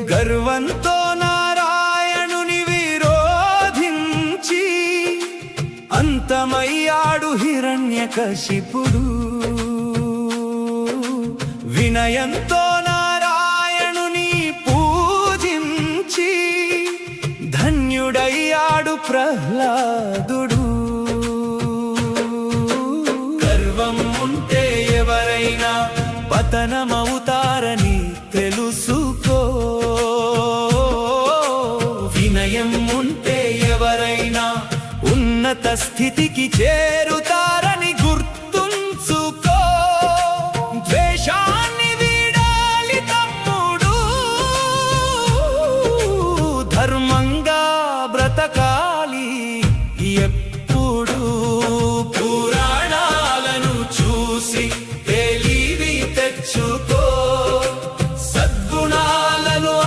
గర్వంతో నారాయణుని విరోధించి అంతమయ్యాడు హిరణ్యకశిపుడు. వినయంతో నారాయణుని పూజించి ధన్యుడయ్యాడు ప్రహ్లాదుడు. గర్వం ఉంటే ఎవరైనా పతనమవుతారని తెలుసుకో. వినయం ఉంటే ఎవరైనా ఉన్నత స్థితికి చేరుతారు.